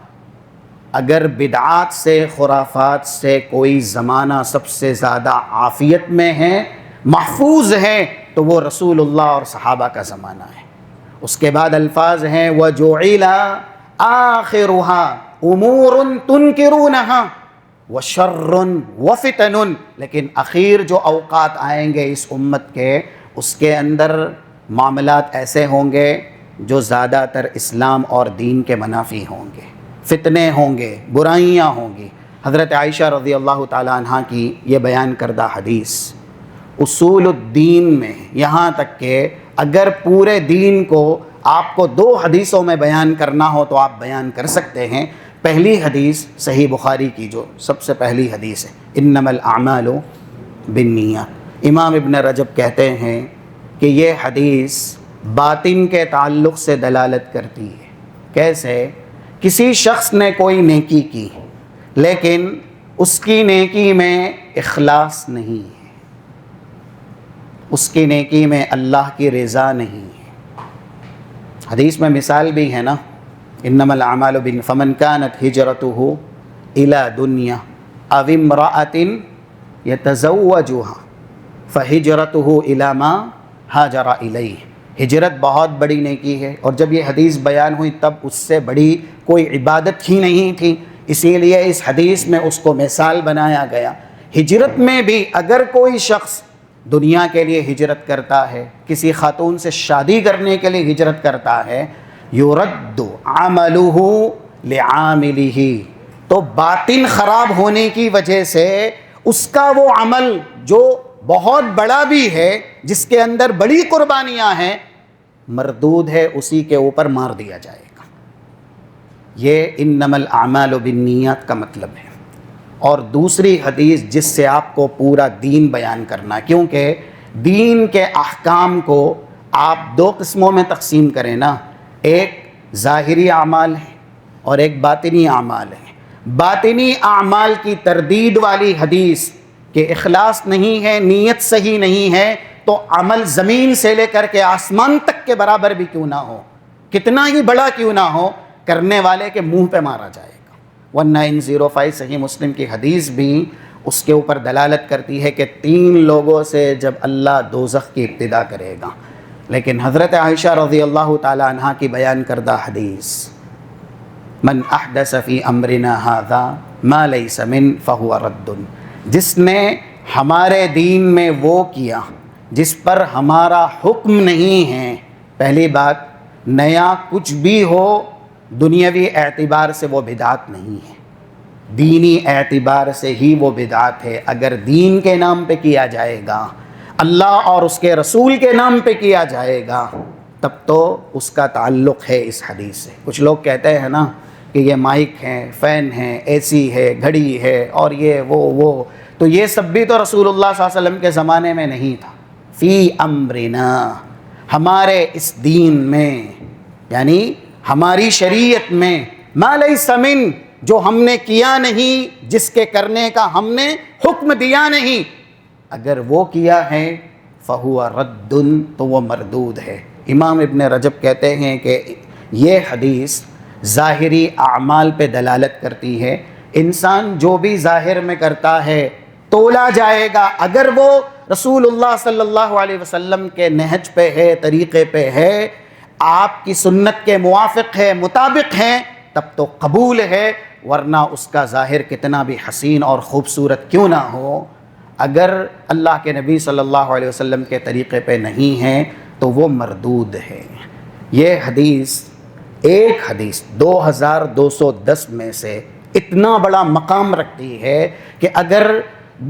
اگر بدعات سے خرافات سے کوئی زمانہ سب سے زیادہ عافیت میں ہے، محفوظ ہے، تو وہ رسول اللہ اور صحابہ کا زمانہ ہے۔ اس کے بعد الفاظ ہیں وَجُعِلَ آخِرُهَا أُمُورٌ تُنْكِرُونَهَا وَشَرٌ وَفِتَنٌ، لیکن اخیر جو اوقات آئیں گے اس امت کے، اس کے اندر معاملات ایسے ہوں گے جو زیادہ تر اسلام اور دین کے منافی ہوں گے، فتنے ہوں گے، برائیاں ہوں گی۔ حضرت عائشہ رضی اللہ تعالیٰ عنہ کی یہ بیان کردہ حدیث اصول الدین میں، یہاں تک کہ اگر پورے دین کو آپ کو 2 حدیثوں میں بیان کرنا ہو تو آپ بیان کر سکتے ہیں۔ پہلی حدیث صحیح بخاری کی جو سب سے پہلی حدیث ہے، انما الاعمال بالنیات، امام ابن رجب کہتے ہیں کہ یہ حدیث باطن کے تعلق سے دلالت کرتی ہے۔ کیسے؟ کسی شخص نے کوئی نیکی کی لیکن اس کی نیکی میں اخلاص نہیں ہے، اس کی نیکی میں اللہ کی رضا نہیں ہے۔ حدیث میں مثال بھی ہے نا، انما الاعمال فمن كانت ہجرته الى دنیا او امرأة يتزوجها فہجرته الى ما ہاجر الیہ۔ ہجرت بہت بڑی نیکی ہے، اور جب یہ حدیث بیان ہوئی تب اس سے بڑی کوئی عبادت ہی نہیں تھی، اسی لیے اس حدیث میں اس کو مثال بنایا گیا۔ ہجرت میں بھی اگر کوئی شخص دنیا کے لیے ہجرت کرتا ہے، کسی خاتون سے شادی کرنے کے لیے ہجرت کرتا ہے، یرد عملہ لعاملہ، تو باطن خراب ہونے کی وجہ سے اس کا وہ عمل جو بہت بڑا بھی ہے، جس کے اندر بڑی قربانیاں ہیں، مردود ہے، اسی کے اوپر مار دیا جائے گا۔ یہ انما الاعمال بالنیات کا مطلب ہے۔ اور دوسری حدیث جس سے آپ کو پورا دین بیان کرنا، کیونکہ دین کے احکام کو آپ 2 قسموں میں تقسیم کریں نا، ایک ظاہری اعمال ہے اور ایک باطنی اعمال ہے۔ باطنی اعمال کی تردید والی حدیث کہ اخلاص نہیں ہے، نیت صحیح نہیں ہے، تو عمل زمین سے لے کر کے آسمان تک کے برابر بھی کیوں نہ ہو، کتنا ہی بڑا کیوں نہ ہو، کرنے والے کے منہ پہ مارا جائے گا۔ 1905 صحیح مسلم کی حدیث بھی اس کے اوپر دلالت کرتی ہے کہ 3 لوگوں سے جب اللہ دوزخ کی ابتدا کرے گا، لیکن حضرت عائشہ رضی اللہ تعالی عنہ کی بیان کردہ حدیث من احدث فی امرنا ھذا ما لیس من فہو رد، جس نے ہمارے دین میں وہ کیا جس پر ہمارا حکم نہیں ہے۔ پہلی بات، نیا کچھ بھی ہو دنیاوی اعتبار سے وہ بدعت نہیں ہے، دینی اعتبار سے ہی وہ بدعت ہے۔ اگر دین کے نام پہ کیا جائے گا، اللہ اور اس کے رسول کے نام پہ کیا جائے گا، تب تو اس کا تعلق ہے اس حدیث سے۔ کچھ لوگ کہتے ہیں نا کہ یہ مائک ہیں، فین ہیں، اے سی ہے، گھڑی ہے، اور یہ وہ تو یہ سب بھی تو رسول اللہ صلی اللہ علیہ وسلم کے زمانے میں نہیں تھا۔ فی امرنا، ہمارے اس دین میں، یعنی ہماری شریعت میں، ما لیس من، جو ہم نے کیا نہیں، جس کے کرنے کا ہم نے حکم دیا نہیں، اگر وہ کیا ہے فہو رد، تو وہ مردود ہے۔ امام ابن رجب کہتے ہیں کہ یہ حدیث ظاہری اعمال پہ دلالت کرتی ہے۔ انسان جو بھی ظاہر میں کرتا ہے تولا جائے گا، اگر وہ رسول اللہ صلی اللہ علیہ وسلم کے نہج پہ ہے، طریقے پہ ہے، آپ کی سنت کے موافق ہے، مطابق ہے، تب تو قبول ہے، ورنہ اس کا ظاہر کتنا بھی حسین اور خوبصورت کیوں نہ ہو، اگر اللہ کے نبی صلی اللہ علیہ وسلم کے طریقے پہ نہیں ہے تو وہ مردود ہے۔ یہ حدیث، ایک حدیث 2210 میں سے اتنا بڑا مقام رکھتی ہے کہ اگر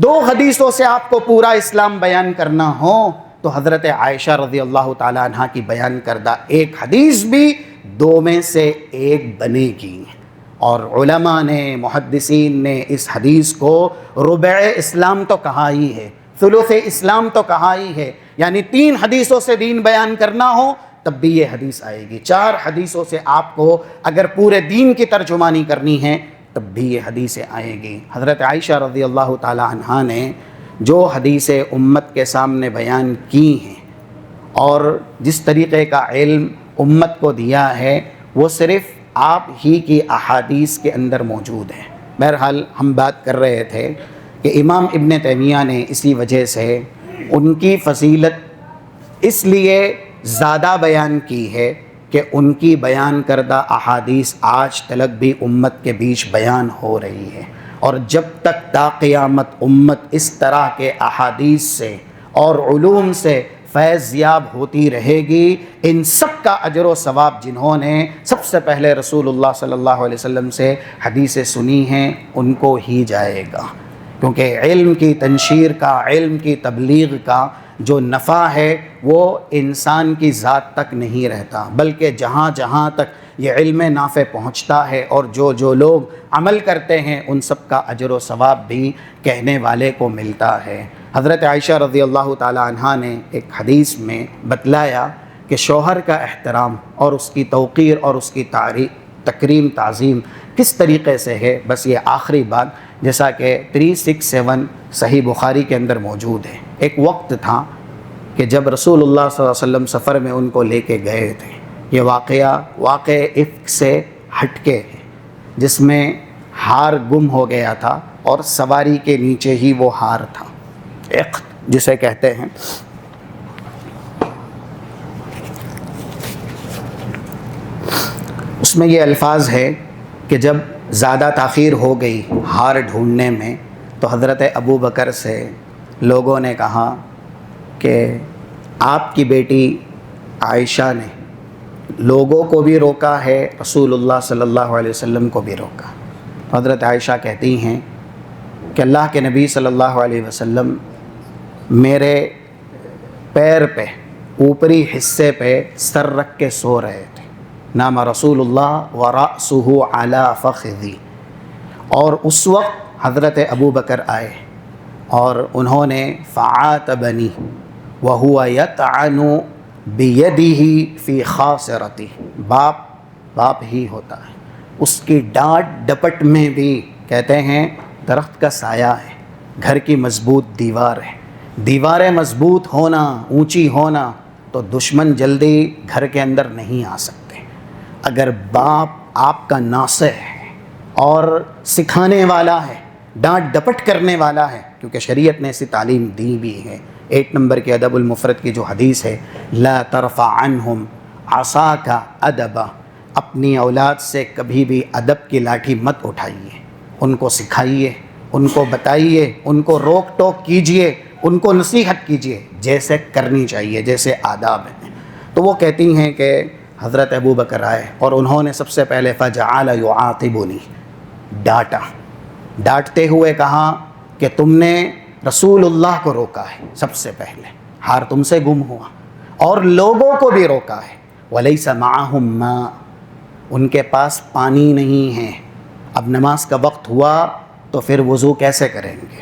2 حدیثوں سے آپ کو پورا اسلام بیان کرنا ہو تو حضرت عائشہ رضی اللہ تعالی عنہ کی بیان کردہ ایک حدیث بھی 2 میں سے 1 بنے گی۔ اور علماء نے، محدثین نے اس حدیث کو ربع اسلام تو کہا ہی ہے، ثلث اسلام تو کہا ہی ہے، یعنی 3 حدیثوں سے دین بیان کرنا ہو تب بھی یہ حدیث آئے گی۔ 4 حدیثوں سے آپ کو اگر پورے دین کی ترجمانی کرنی ہے تب بھی یہ حدیثیں آئے گی۔ حضرت عائشہ رضی اللہ تعالی عنہا نے جو حدیثیں امت کے سامنے بیان کی ہیں اور جس طریقے کا علم امت کو دیا ہے وہ صرف آپ ہی کی احادیث کے اندر موجود ہے۔ بہرحال ہم بات کر رہے تھے کہ امام ابن تیمیہ نے اسی وجہ سے ان کی فضیلت اس لیے زیادہ بیان کی ہے کہ ان کی بیان کردہ احادیث آج تلک بھی امت کے بیچ بیان ہو رہی ہے، اور جب تک تا قیامت امت اس طرح کے احادیث سے اور علوم سے فیض یاب ہوتی رہے گی، ان سب کا اجر و ثواب جنہوں نے سب سے پہلے رسول اللہ صلی اللہ علیہ وسلم سے حدیثیں سنی ہیں ان کو ہی جائے گا، کیونکہ علم کی تنشیر کا، علم کی تبلیغ کا جو نفع ہے وہ انسان کی ذات تک نہیں رہتا، بلکہ جہاں جہاں تک یہ علم نافع پہنچتا ہے اور جو لوگ عمل کرتے ہیں ان سب کا اجر و ثواب بھی کہنے والے کو ملتا ہے۔ حضرت عائشہ رضی اللہ تعالی عنہا نے ایک حدیث میں بتلایا کہ شوہر کا احترام اور اس کی توقیر اور اس کی تکریم تعظیم کس طریقے سے ہے۔ بس یہ آخری بات جیسا کہ 367 صحیح بخاری کے اندر موجود ہے، ایک وقت تھا کہ جب رسول اللہ صلی اللہ علیہ وسلم سفر میں ان کو لے کے گئے تھے۔ یہ واقعہ افک سے ہٹ کے ہے، جس میں ہار گم ہو گیا تھا اور سواری کے نیچے ہی وہ ہار تھا، عقد جسے کہتے ہیں۔ اس میں یہ الفاظ ہے کہ جب زیادہ تاخیر ہو گئی ہار ڈھونڈنے میں تو حضرت ابو بکر سے لوگوں نے کہا کہ آپ کی بیٹی عائشہ نے لوگوں کو بھی روکا ہے، رسول اللہ صلی اللہ علیہ وسلم کو بھی روکا۔ حضرت عائشہ کہتی ہیں کہ اللہ کے نبی صلی اللہ علیہ وسلم میرے پیر پہ، اوپری حصے پہ سر رکھ کے سو رہے تھے، نام رسول اللہ ورأسہ علی فخذی، اور اس وقت حضرت ابو بکر آئے اور انہوں نے فعاتبنی وہو یطعن بیدہ فی خاصرتی، باپ ہی ہوتا ہے، اس کی ڈانٹ ڈپٹ میں بھی کہتے ہیں درخت کا سایہ ہے، گھر کی مضبوط دیوار ہے، دیواریں مضبوط ہونا، اونچی ہونا تو دشمن جلدی گھر کے اندر نہیں آ سکتے۔ اگر باپ آپ کا ناصح ہے اور سکھانے والا ہے، ڈانٹ ڈپٹ کرنے والا ہے، کیونکہ شریعت نے ایسی تعلیم دی بھی ہے۔ 8 نمبر کے ادب المفرد کی جو حدیث ہے، لا ترفع عنہم عصاک ادبا، اپنی اولاد سے کبھی بھی ادب کی لاٹھی مت اٹھائیے، ان کو سکھائیے، ان کو بتائیے، ان کو روک ٹوک کیجئے، ان کو نصیحت کیجئے جیسے کرنی چاہیے، جیسے آداب ہیں۔ تو وہ کہتی ہیں کہ حضرت ابو بکر آئے اور انہوں نے سب سے پہلے فجعل یعاتبنی، ڈانٹتے ہوئے کہا کہ تم نے رسول اللہ کو روکا ہے، سب سے پہلے ہار تم سے گم ہوا، اور لوگوں کو بھی روکا ہے، ولیس معہم ماء، ان کے پاس پانی نہیں ہے، اب نماز کا وقت ہوا تو پھر وضو کیسے کریں گے؟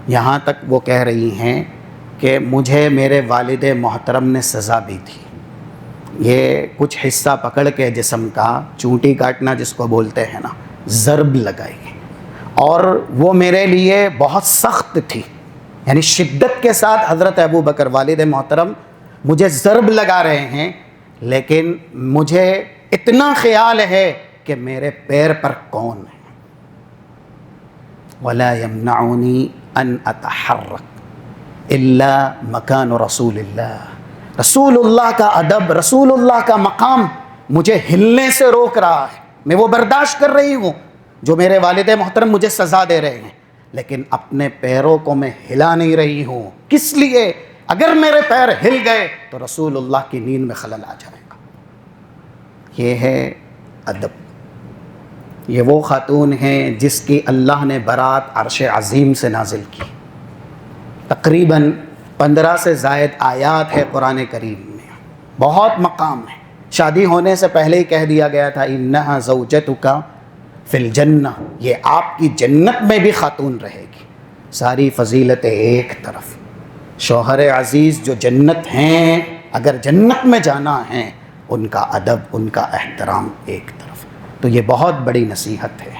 یہاں تک وہ کہہ رہی ہیں کہ مجھے میرے والد محترم نے سزا بھی تھی، یہ کچھ حصہ پکڑ کے جسم کا چونٹی کاٹنا جس کو بولتے ہیں نا، ضرب لگائی، اور وہ میرے لیے بہت سخت تھی، یعنی شدت کے ساتھ حضرت ابو بکر والد محترم مجھے ضرب لگا رہے ہیں، لیکن مجھے اتنا خیال ہے کہ میرے پیر پر کون ہے۔ ولا یمنعنی ان اتحرک الا مکان رسول اللہ، رسول اللہ کا ادب، رسول اللہ کا مقام مجھے ہلنے سے روک رہا ہے، میں وہ برداشت کر رہی ہوں جو میرے والد محترم مجھے سزا دے رہے ہیں، لیکن اپنے پیروں کو میں ہلا نہیں رہی ہوں، کس لیے؟ اگر میرے پیر ہل گئے تو رسول اللہ کی نیند میں خلل آ جائے گا۔ یہ ہے ادب۔ یہ وہ خاتون ہیں جس کی اللہ نے برات عرش عظیم سے نازل کی، تقریباً 15 سے زائد آیات ہے قرآن کریم میں، بہت مقام ہے۔ شادی ہونے سے پہلے ہی کہہ دیا گیا تھا انہا زوجتک فی الجنہ، یہ آپ کی جنت میں بھی خاتون رہے گی۔ ساری فضیلتیں ایک طرف، شوہر عزیز جو جنت ہیں، اگر جنت میں جانا ہے ان کا ادب، ان کا احترام ایک طرف۔ تو یہ بہت بڑی نصیحت ہے۔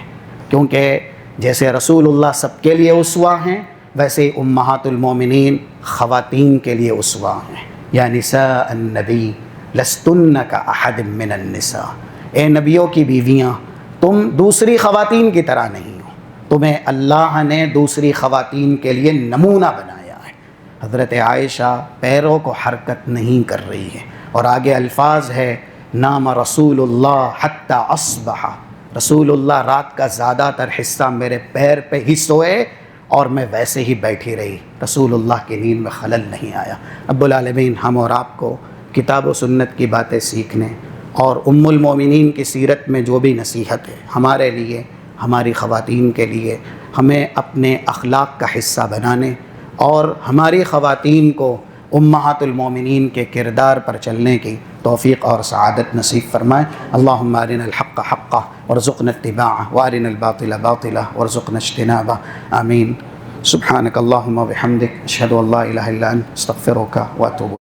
کیونکہ جیسے رسول اللہ سب کے لیے اسوہ ہیں، ویسے امہات المومنین خواتین کے لیے اسوہ ہیں۔ یا نساء النبی لستن کاحد من النساء، اے نبیوں کی بیویاں تم دوسری خواتین کی طرح نہیں ہو، تمہیں اللہ نے دوسری خواتین کے لیے نمونہ بنایا ہے۔ حضرت عائشہ پیروں کو حرکت نہیں کر رہی ہے، اور آگے الفاظ ہے نام رسول اللہ حتی اصبح، رسول اللہ رات کا زیادہ تر حصہ میرے پیر پہ ہی سوئے اور میں ویسے ہی بیٹھی رہی، رسول اللہ کی نیند میں خلل نہیں آیا۔ رب العالمین ہم اور آپ کو کتاب و سنت کی باتیں سیکھنے اور ام المومنین کی سیرت میں جو بھی نصیحت ہے ہمارے لیے، ہماری خواتین کے لیے، ہمیں اپنے اخلاق کا حصہ بنانے اور ہماری خواتین کو امہات المومنین کے کردار پر چلنے کی توفیق اور سعادت نصیب فرمائے۔ اللہم ارنا الحق حقا وارزقنا اتباعہ وارنا الباطل باطلا وارزقنا اجتنابہ، آمین۔ سبحانک اللہم وبحمدک، اشہد ان لا الہ الا انت، استغفرک واتوب